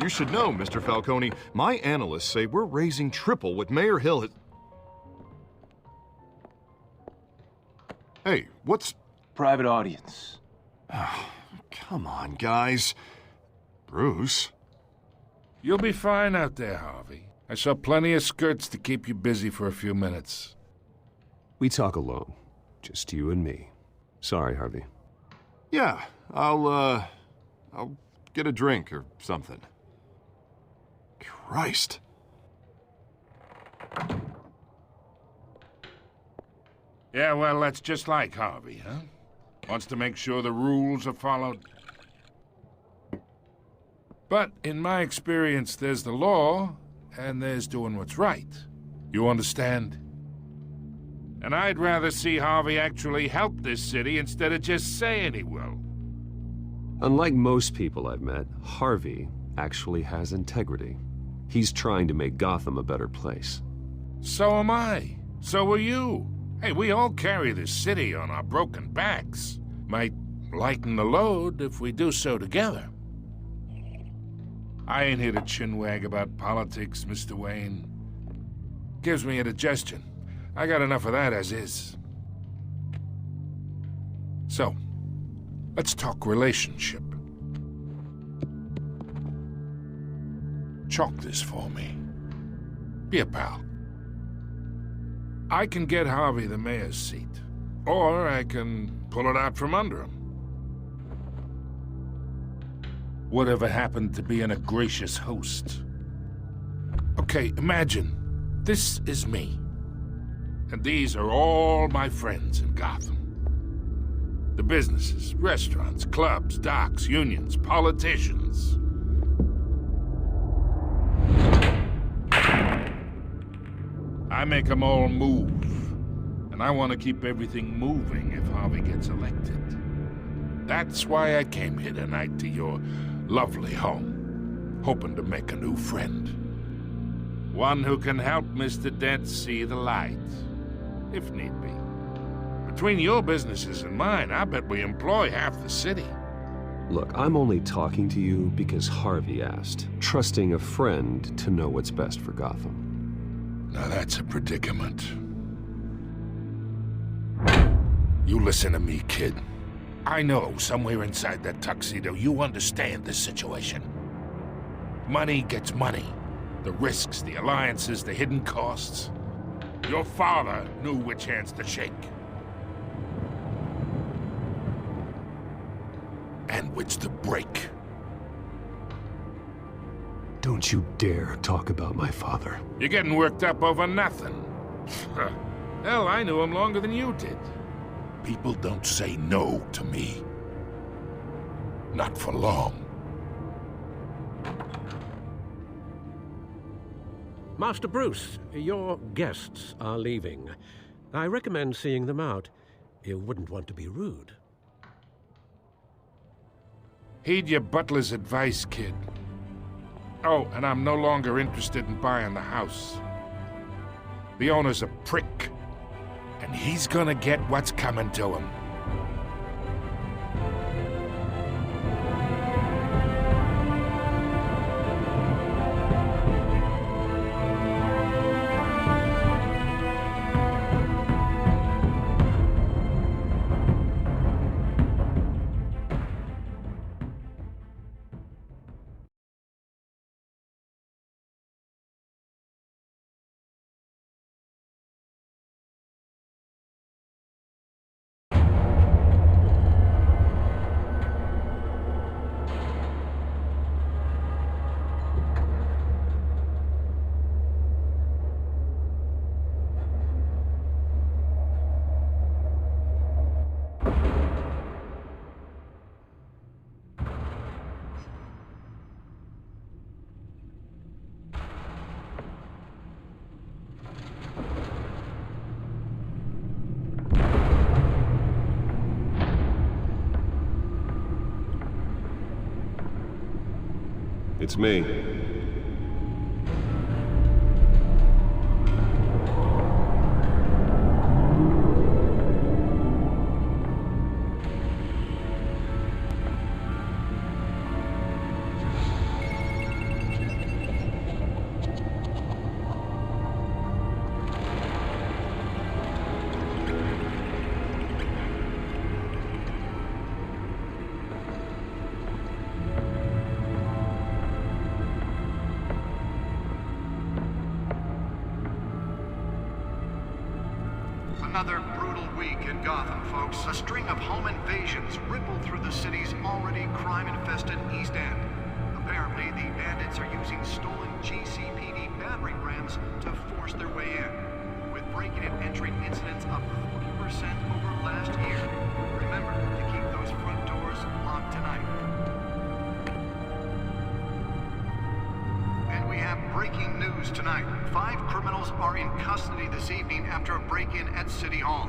You should know, Mr. Falcone, my analysts say we're raising triple what Mayor Hill has... Hey, what's... Private audience. Come on, guys. Bruce? You'll be fine out there, Harvey. I saw plenty of skirts to keep you busy for a few minutes. We talk alone. Just you and me. Sorry, Harvey. Yeah, I'll get a drink or something. Christ. Yeah, well, that's just like Harvey, huh? Wants to make sure the rules are followed. But in my experience, there's the law, and there's doing what's right. You understand? And I'd rather see Harvey actually help this city instead of just saying he will. Unlike most people I've met, Harvey actually has integrity. He's trying to make Gotham a better place. So am I. So are you. Hey, we all carry this city on our broken backs. Might lighten the load if we do so together. I ain't here to chinwag about politics, Mr. Wayne. Gives me indigestion. I got enough of that as is. So, let's talk relationship. Chalk this for me. Be a pal. I can get Harvey the mayor's seat, or I can pull it out from under him. Whatever happened to being a gracious host? Okay, imagine, this is me. And these are all my friends in Gotham. The businesses, restaurants, clubs, docks, unions, politicians. I make them all move. And I want to keep everything moving if Harvey gets elected. That's why I came here tonight to your lovely home, hoping to make a new friend. One who can help Mr. Dent see the light, if need be. Between your businesses and mine, I bet we employ half the city. Look, I'm only talking to you because Harvey asked, trusting a friend to know what's best for Gotham. Now that's a predicament. You listen to me, kid. I know somewhere inside that tuxedo you understand this situation. Money gets money. The risks, the alliances, the hidden costs. Your father knew which hands to shake. And which to break. Don't you dare talk about my father. You're getting worked up over nothing. Hell, I knew him longer than you did. People don't say no to me. Not for long. Master Bruce, your guests are leaving. I recommend seeing them out. You wouldn't want to be rude. Heed your butler's advice, kid. Oh, and I'm no longer interested in buying the house. The owner's a prick, and he's gonna get what's coming to him. It's me. Another brutal week in Gotham, folks. A string of home invasions ripple through the city's already crime-infested East End. Apparently, the bandits are using stolen GCPD battering rams to force their way in, with breaking and entering incidents up 40% over last year. Remember to keep those front doors locked tonight. And we have breaking news tonight. 5 criminals are in custody this evening after a break-in at City Hall.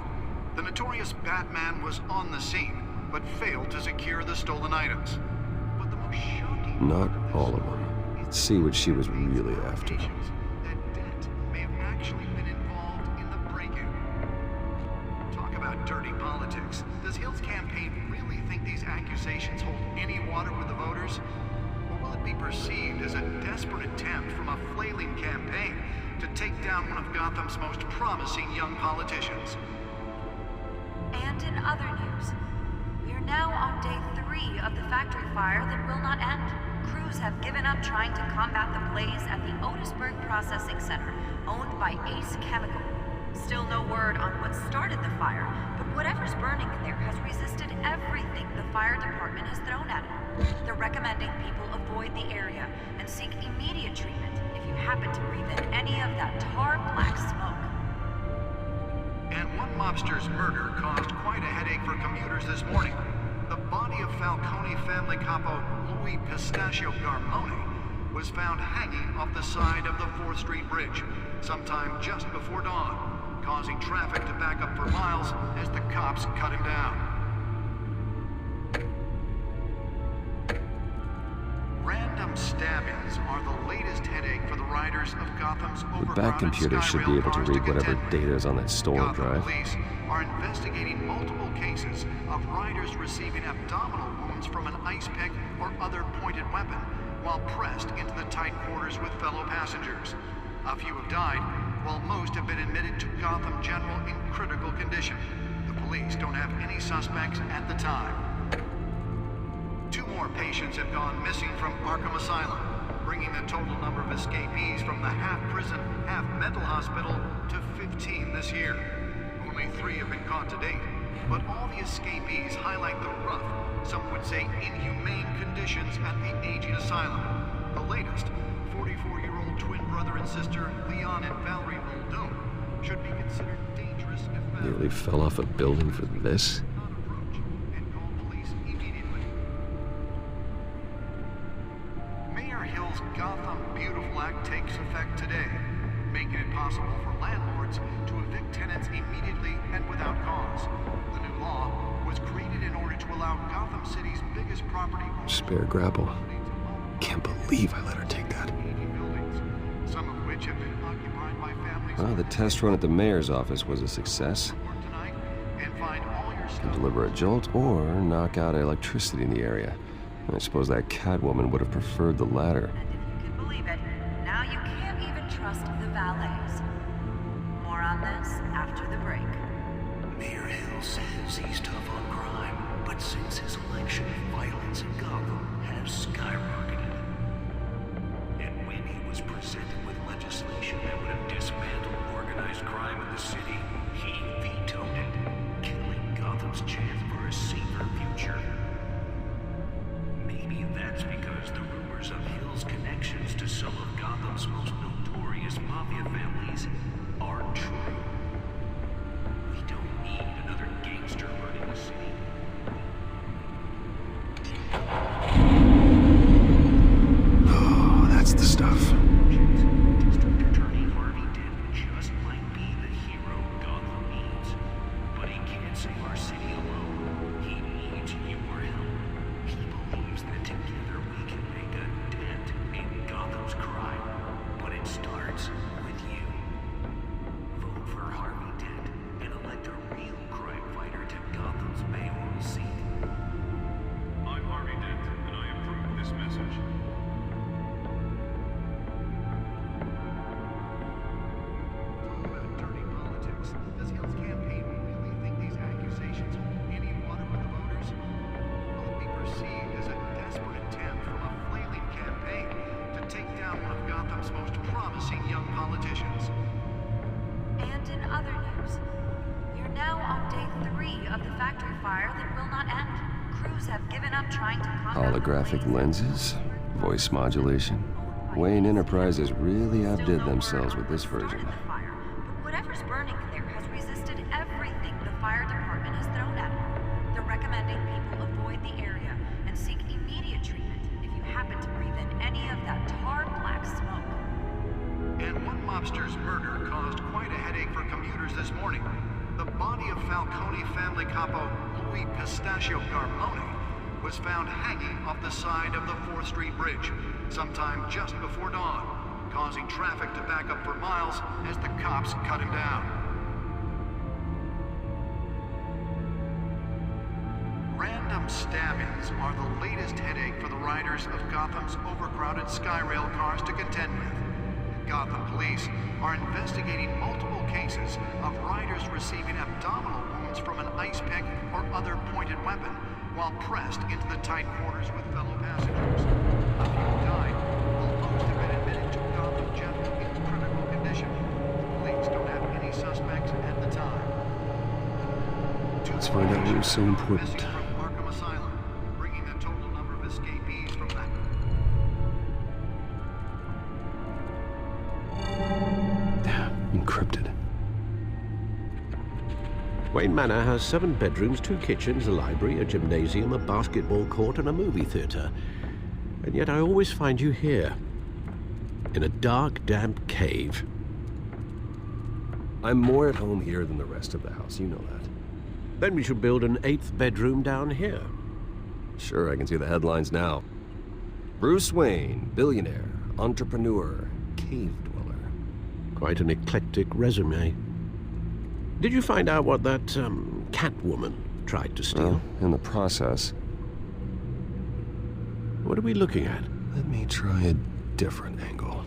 The notorious Batman was on the scene, but failed to secure the stolen items. But the most shocking Not all of them. Let's see what she was really after. that Dent may have actually been involved in the break-in. Talk about dirty politics. Does Hill's campaign really think these accusations hold any water with the voters? Or will it be perceived as a desperate attempt from a flailing campaign to take down one of Gotham's most promising young politicians? And in other news, we are now on day 3 of the factory fire that will not end. Crews have given up trying to combat the blaze at the Otisburg Processing Center, owned by Ace Chemical. Still no word on what started the fire, but whatever's burning in there has resisted everything the fire department has thrown at it. They're recommending people avoid the area and seek immediate treatment if you happen to breathe in any of that tar black smoke. And one mobster's murder caused quite a headache for commuters this morning. The body of Falcone family capo Louis Pistachio Garmone was found hanging off the side of the 4th Street Bridge sometime just before dawn, causing traffic to back up for miles as the cops cut him down. Random stabbings are the latest headache for the riders of Gotham's The overcrowded back computer should be able to Skyrail read cars whatever contend with. data is on that storm Gotham drive. police are investigating multiple cases of riders receiving abdominal wounds from an ice pick or other pointed weapon while pressed into the tight quarters with fellow passengers. A few have died, while most have been admitted to Gotham General in critical condition. The police don't have any suspects at the time. 2 more patients have gone missing from Arkham Asylum, bringing the total number of escapees from the half-prison, half-mental hospital to 15 this year. Only 3 have been caught to date, but all the escapees highlight the rough, some would say inhumane conditions at the aging asylum. The latest, 44-year-old twin brother and sister Leon and Valerie Muldoon, should be considered dangerous if found. Nearly fell off a building for this? Not approach and call police immediately. Mayor Hill's Gotham Beautiful Act takes effect today, making it possible for landlords to evict tenants immediately and without cause. The new law was created in order to allow Gotham City's biggest property owners Spare grapple. the ability to own Can't believe I let her take that. aging buildings, some of which have been occupied by families. Well, the test run at the mayor's office was a success. Work tonight and find all your Can stuff. deliver a jolt or knock out electricity in the area. I suppose that Catwoman would have preferred the latter. And if you can believe it, now you can't even trust the valets. More on this after the break. Mayor Hill says he's tough on crime, but since his election, violence in Gotham has skyrocketed. And when he was presented with legislation that would have dismantled organized crime in the city, he vetoed it, killing Gotham's chance for a safer future. Maybe that's because the rumors of Hill's connections to some of Gotham's most notorious mafia families aren't true. We don't need another gangster running the city. Oh, that's the stuff. District Attorney Harvey Dent just might be the hero Gotham needs. But he can't save our city alone. He needs your help. He believes that together we can make a dent in Gotham's crime. But it starts with you. Vote for Harvey Dent and elect a real crime fighter to Gotham's mayoral seat. I'm Harvey Dent, and I approve this message. Talk about dirty politics. Does Hill's campaign really think these accusations hold any water with the voters? Will it be perceived as a desperate attempt from a flailing campaign to take down one of Gotham's most promising young politicians? And in other news, we're Crews have given up trying to combat Holographic the blaze. lenses? Voice modulation? Wayne Enterprises really outdid themselves with this version. Started the fire, but whatever's burning in there has resisted everything the fire department has thrown at it. They're recommending people avoid the area and seek immediate treatment if you happen to breathe in any of that tar black smoke. And one mobster's murder caused quite a headache for commuters this morning. The body of Falcone family capo Louis Pistachio Garmone was found hanging off the side of the 4th Street Bridge sometime just before dawn, causing traffic to back up for miles as the cops cut him down. Random stabbings are the latest headache for the riders of Gotham's overcrowded Skyrail cars to contend with. Gotham police are investigating multiple cases of riders receiving abdominal wounds from an ice pick or other pointed weapon while pressed into the tight quarters with fellow passengers. A few died, while most have been admitted to Gotham General in critical condition. The police don't have any suspects at the time. Let's find out what was so important. Missing from Arkham Asylum, bringing the total number of escapees from that. Encrypted. Wayne Manor has 7 bedrooms, 2 kitchens, a library, a gymnasium, a basketball court, and a movie theater. And yet I always find you here, in a dark, damp cave. I'm more at home here than the rest of the house, you know that. Then we should build an 8th bedroom down here. Sure, I can see the headlines now. Bruce Wayne, billionaire, entrepreneur, cave dweller. Quite an eclectic resume. Did you find out what that, Catwoman tried to steal? Well, in the process. What are we looking at? Let me try a different angle.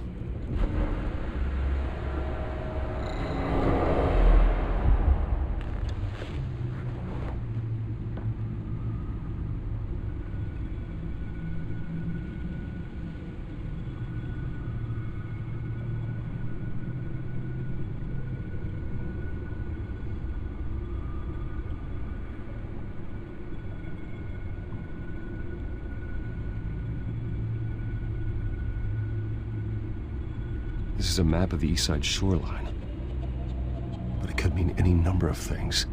This is a map of the East Side shoreline. But it could mean any number of things.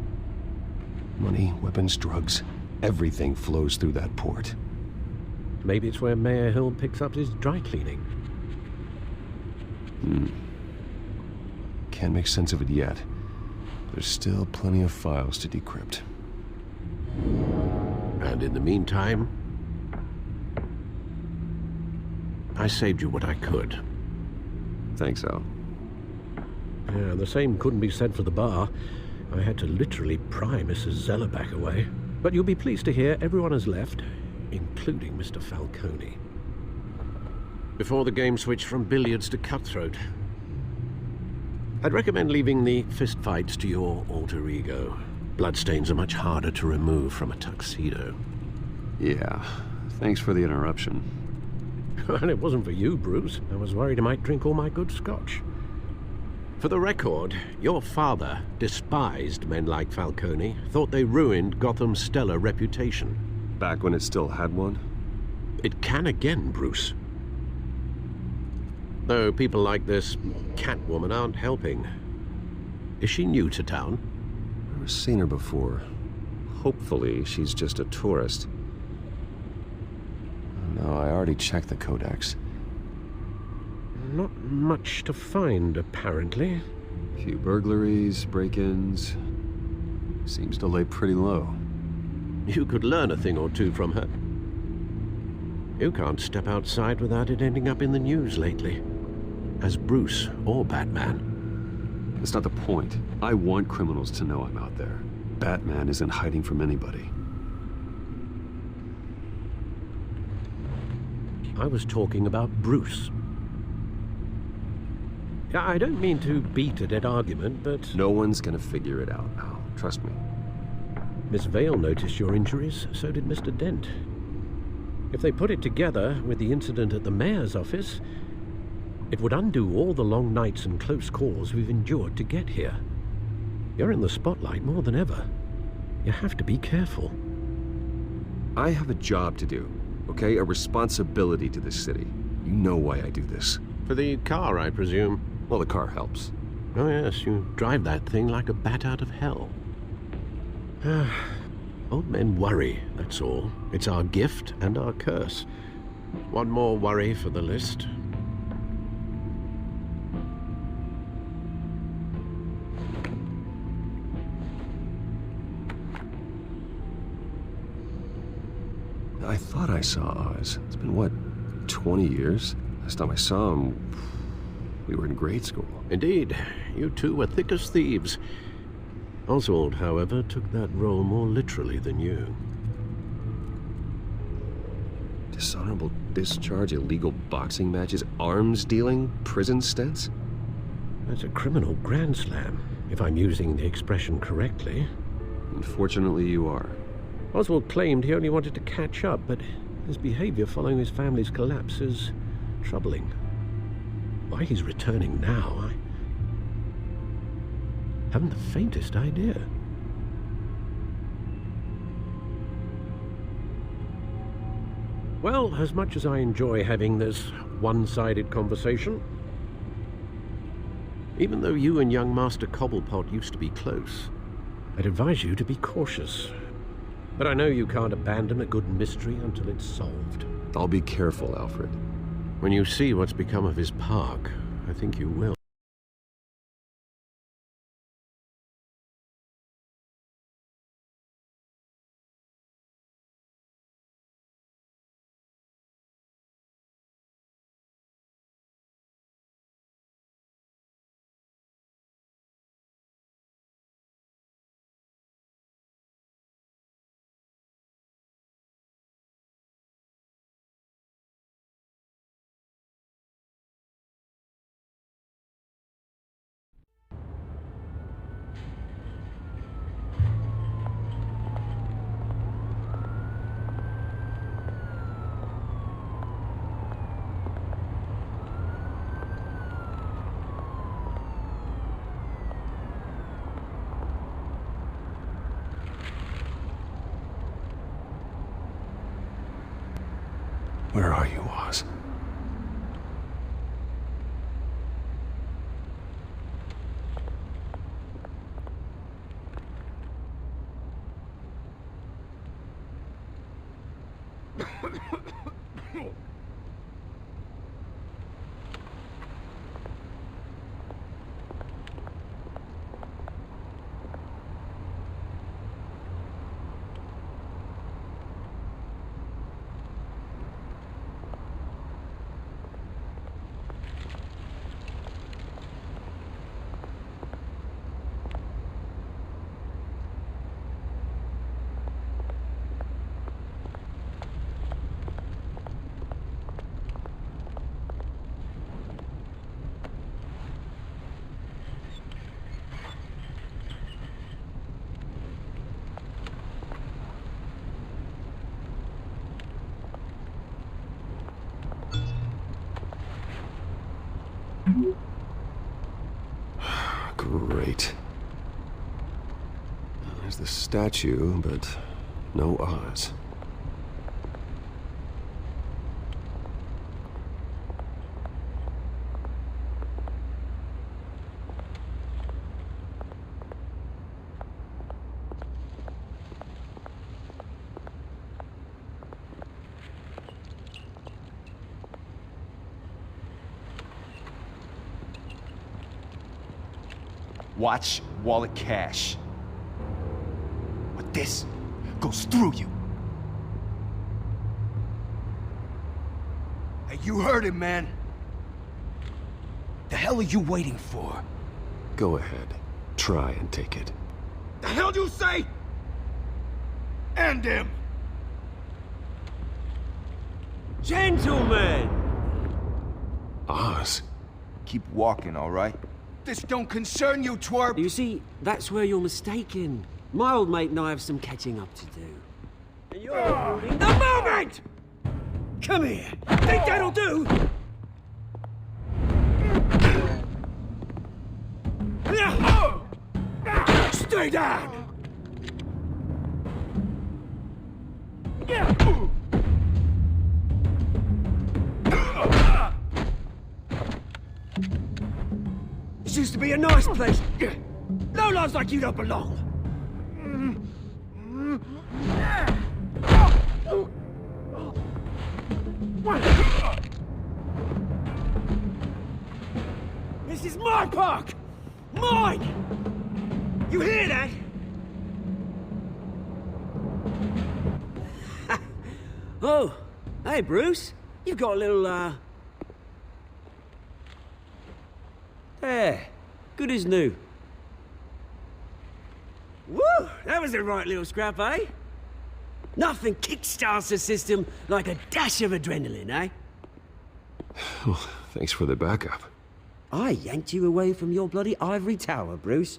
Money, weapons, drugs, everything flows through that port. Maybe it's where Mayor Hill picks up his dry cleaning. Can't make sense of it yet. There's still plenty of files to decrypt. And in the meantime, I saved you what I could. Thanks, Al. Yeah, the same couldn't be said for the bar. I had to literally pry Mrs. Zellerback away. But you'll be pleased to hear everyone has left, including Mr. Falcone. Before the game switched from billiards to cutthroat. I'd recommend leaving the fistfights to your alter ego. Bloodstains are much harder to remove from a tuxedo. Yeah, thanks for the interruption. And it wasn't for you, Bruce. I was worried I might drink all my good scotch. For the record, your father despised men like Falcone, thought they ruined Gotham's stellar reputation. Back when it still had one? It can again, Bruce. Though people like this Catwoman aren't helping. Is she new to town? I've never seen her before. Hopefully, she's just a tourist. No, I already checked the codex. Not much to find, apparently. A few burglaries, break-ins. Seems to lay pretty low. You could learn a thing or two from her. You can't step outside without it ending up in the news lately. As Bruce or Batman. That's not the point. I want criminals to know I'm out there. Batman isn't hiding from anybody. I was talking about Bruce. I don't mean to beat a dead argument, but... No one's gonna figure it out, Al. Trust me. Miss Vale noticed your injuries, so did Mr. Dent. If they put it together with the incident at the mayor's office, it would undo all the long nights and close calls we've endured to get here. You're in the spotlight more than ever. You have to be careful. I have a job to do, okay? A responsibility to this city. You know why I do this. For the car, I presume. Well, the car helps. Oh yes, you drive that thing like a bat out of hell. Old men worry, that's all. It's our gift and our curse. One more worry for the list. I thought I saw Oz. It's been, what, 20 years? Last time I saw him, we were in grade school. Indeed, you two were thick as thieves. Oswald, however, took that role more literally than you. Dishonorable discharge, illegal boxing matches, arms dealing, prison stints? That's a criminal grand slam, if I'm using the expression correctly. Unfortunately, you are. Oswald claimed he only wanted to catch up, but his behavior following his family's collapse is troubling. Why he's returning now, I haven't the faintest idea. Well, as much as I enjoy having this one-sided conversation, even though you and young Master Cobblepot used to be close, I'd advise you to be cautious. But I know you can't abandon a good mystery until it's solved. I'll be careful, Alfred. When you see what's become of his park, I think you will. Where are you, Oz? Great. There's the statue, but no Oz. Watch wallet cash. But this goes through you. Hey, you heard him, man. The hell are you waiting for? Go ahead. Try and take it. The hell do you say? End him! Gentlemen! Oz? Keep walking, all right? This don't concern you, twerp! You see, that's where you're mistaken. My old mate and I have some catching up to do. And you're ruining the moment! Come here! Think that'll do? Stay down! This used to be a nice place. No lives like you don't belong. This is my park! Mine! You hear that? Oh, hey Bruce. You've got a little, There. Good as new. Woo! That was a right little scrap, eh? Nothing kickstarts the system like a dash of adrenaline, eh? Well, thanks for the backup. I yanked you away from your bloody ivory tower, Bruce.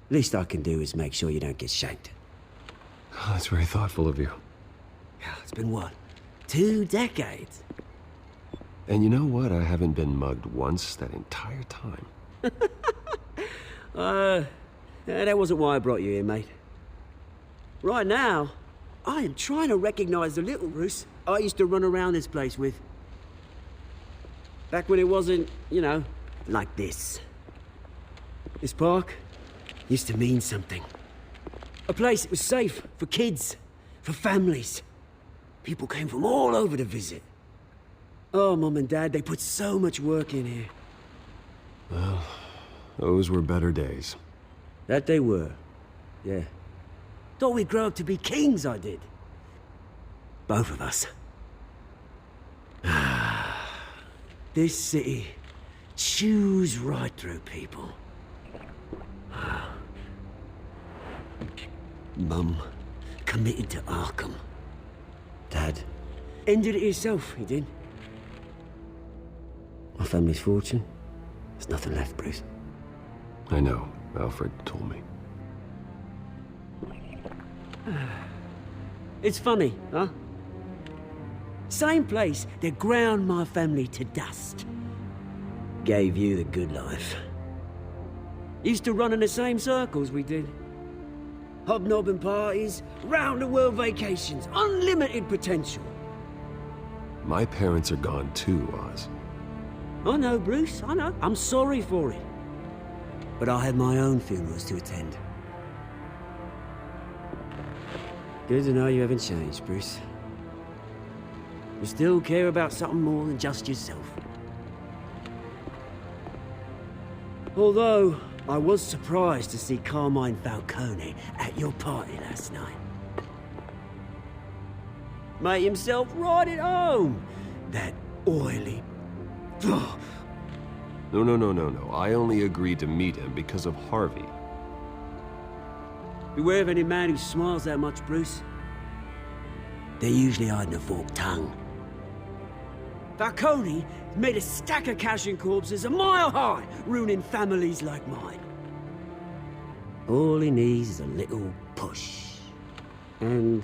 Least I can do is make sure you don't get shanked. Oh, that's very thoughtful of you. It's been what? 2 decades? And you know what? I haven't been mugged once that entire time. That wasn't why I brought you here, mate. Right now, I am trying to recognize the little Bruce I used to run around this place with. Back when it wasn't, you know, like this. This park used to mean something. A place that was safe for kids, for families. People came from all over to visit. Oh, Mum and Dad, they put so much work in here. Well, those were better days. That they were, yeah. Thought we'd grow up to be kings, I did. Both of us. This city chews right through people. Mum committed to Arkham. Dad ended it himself, he did. My family's fortune, there's nothing left, Bruce. I know. Alfred told me. It's funny, huh? Same place that ground my family to dust. Gave you the good life. Used to run in the same circles we did. Hobnobbing parties, round-the-world vacations, unlimited potential. My parents are gone too, Oz. I know, Bruce, I know. I'm sorry for it. But I had my own funerals to attend. Good to know you haven't changed, Bruce. You still care about something more than just yourself. Although, I was surprised to see Carmine Falcone at your party last night. Made himself right at home. That oily... No. I only agreed to meet him because of Harvey. Beware of any man who smiles that much, Bruce. They're usually hiding a forked tongue. Falcone made a stack of cashing corpses a mile high, ruining families like mine. All he needs is a little push. And...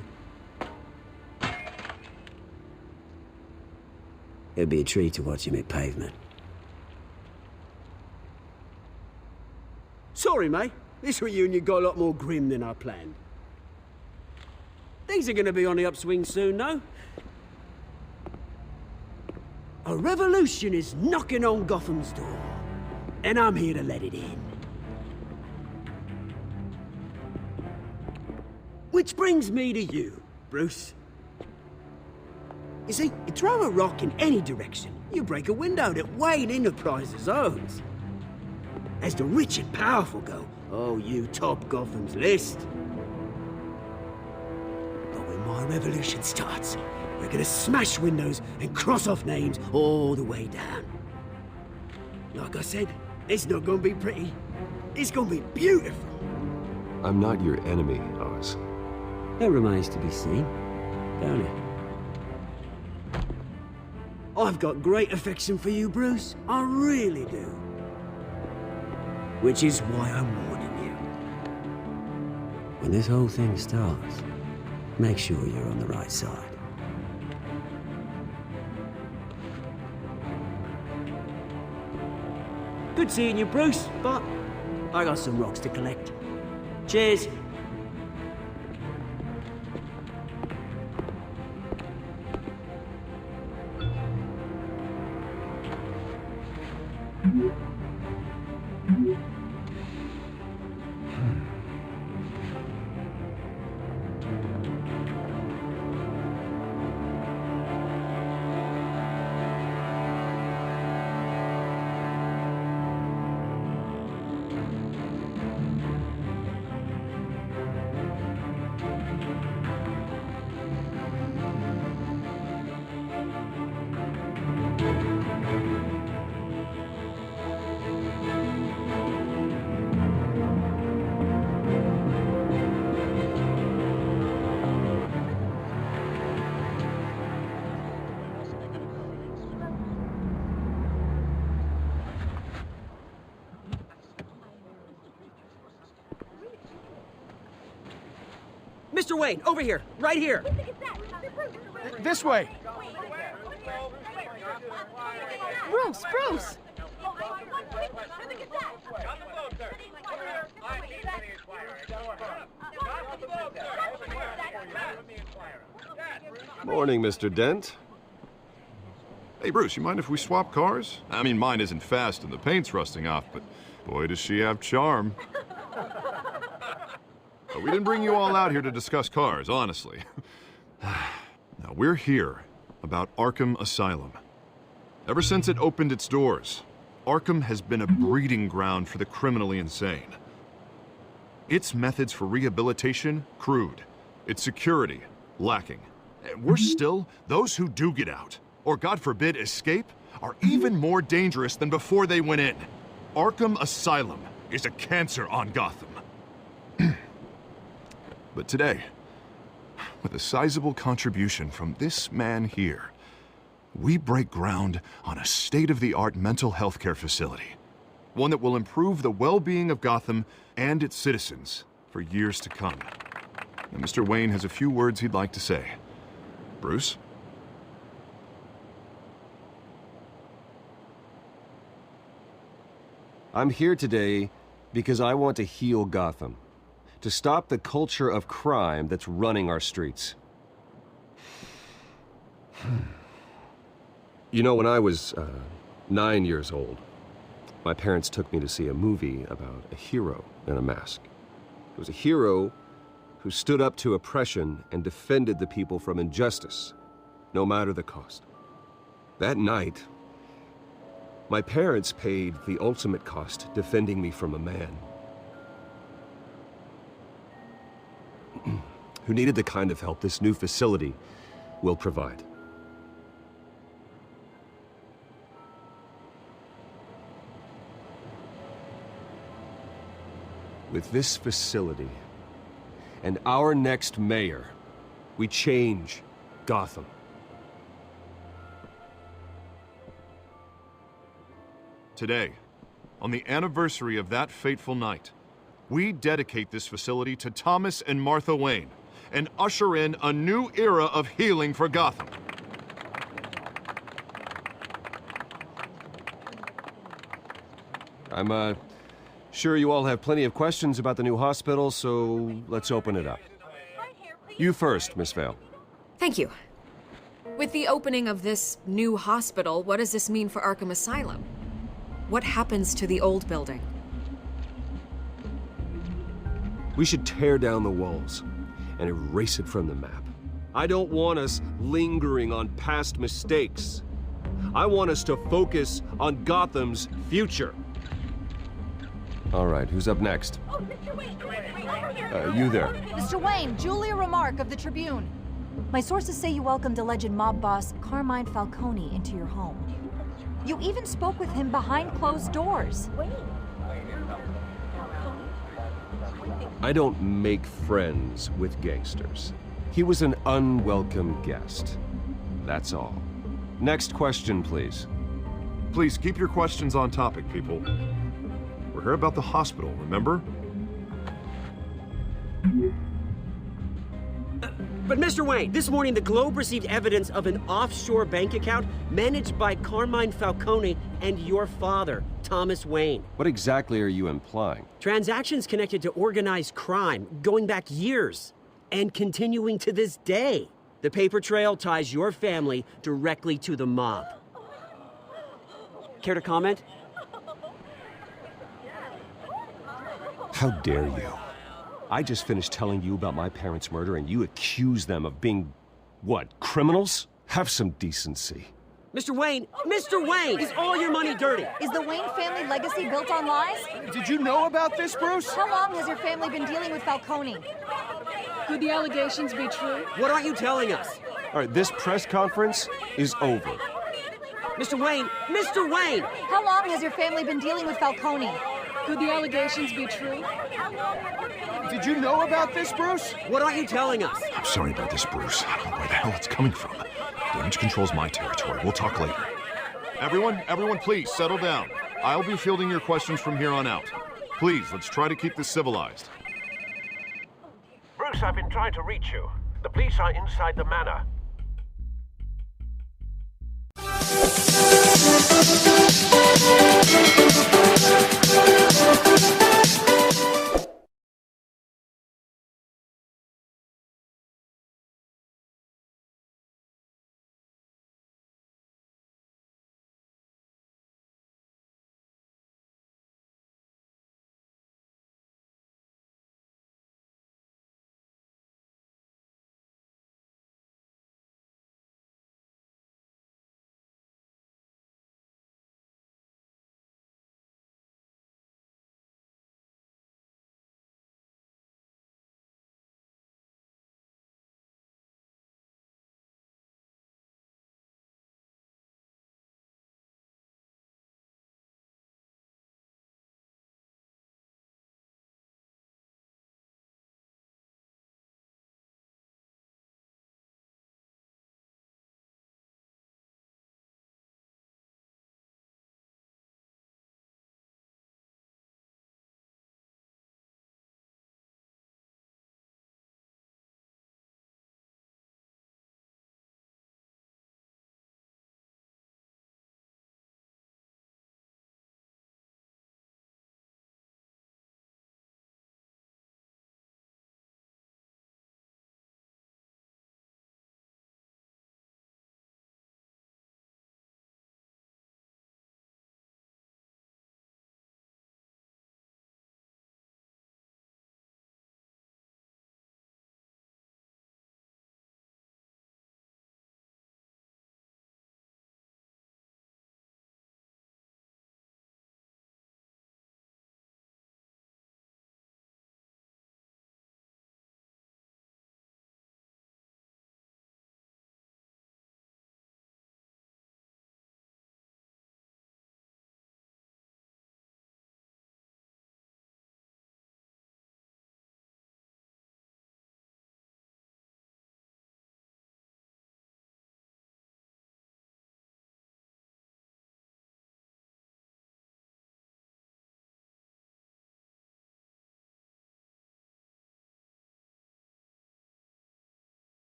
it'd be a treat to watch him hit pavement. Sorry, mate. This reunion got a lot more grim than I planned. Things are gonna be on the upswing soon, no? A revolution is knocking on Gotham's door, and I'm here to let it in. Which brings me to you, Bruce. You see, you throw a rock in any direction, you break a window that Wayne Enterprises owns. As the rich and powerful go, oh, you top Gotham's list. But when my revolution starts, we're gonna smash windows and cross off names all the way down. Like I said, it's not gonna be pretty. It's gonna be beautiful. I'm not your enemy, Oz. That remains to be seen, don't it? I've got great affection for you, Bruce. I really do. Which is why I'm warning you. When this whole thing starts, make sure you're on the right side. Good seeing you, Bruce, but I got some rocks to collect. Cheers. Mr. Wayne, over here, right here. This way. Bruce! Morning, Mr. Dent. Hey, Bruce, you mind if we swap cars? I mean, mine isn't fast and the paint's rusting off, but boy, does she have charm. But we didn't bring you all out here to discuss cars, honestly. Now, we're here about Arkham Asylum. Ever since it opened its doors, Arkham has been a breeding ground for the criminally insane. Its methods for rehabilitation, crude. Its security, lacking. And worse still, those who do get out, or God forbid escape, are even more dangerous than before they went in. Arkham Asylum is a cancer on Gotham. But today, with a sizable contribution from this man here, we break ground on a state-of-the-art mental health care facility. One that will improve the well-being of Gotham and its citizens for years to come. And Mr. Wayne has a few words he'd like to say. Bruce? I'm here today because I want to heal Gotham. To stop the culture of crime that's running our streets. You know, when I was 9 years old, my parents took me to see a movie about a hero in a mask. It was a hero who stood up to oppression and defended the people from injustice, no matter the cost. That night, my parents paid the ultimate cost defending me from a man who needed the kind of help this new facility will provide. With this facility and our next mayor, we change Gotham. Today, on the anniversary of that fateful night, we dedicate this facility to Thomas and Martha Wayne and usher in a new era of healing for Gotham. I'm sure you all have plenty of questions about the new hospital, so let's open it up. You first, Miss Vale. Thank you. With the opening of this new hospital, what does this mean for Arkham Asylum? What happens to the old building? We should tear down the walls and erase it from the map. I don't want us lingering on past mistakes. I want us to focus on Gotham's future. All right, who's up next? Oh, Mr. Wayne! You there. Mr. Wayne, Julia Remark of the Tribune. My sources say you welcomed alleged mob boss Carmine Falcone into your home. You even spoke with him behind closed doors. I don't make friends with gangsters. He was an unwelcome guest. That's all. Next question, please. Please keep your questions on topic, people. We're here about the hospital, remember? But Mr. Wayne, this morning the Globe received evidence of an offshore bank account managed by Carmine Falcone and your father, Thomas Wayne. What exactly are you implying? Transactions connected to organized crime going back years and continuing to this day. The paper trail ties your family directly to the mob. Care to comment? How dare you? I just finished telling you about my parents' murder and you accuse them of being, what, criminals? Have some decency. Mr. Wayne! Mr. Wayne! Is all your money dirty? Is the Wayne family legacy built on lies? Did you know about this, Bruce? How long has your family been dealing with Falcone? Could the allegations be true? What aren't you telling us? All right, this press conference is over. Mr. Wayne! Mr. Wayne! How long has your family been dealing with Falcone? Could the allegations be true? Did you know about this, Bruce? What aren't you telling us? I'm sorry about this, Bruce. I don't know where the hell it's coming from. Damage control's my territory. We'll talk later. Everyone, please, settle down. I'll be fielding your questions from here on out. Please, let's try to keep this civilized. Bruce, I've been trying to reach you. The police are inside the manor.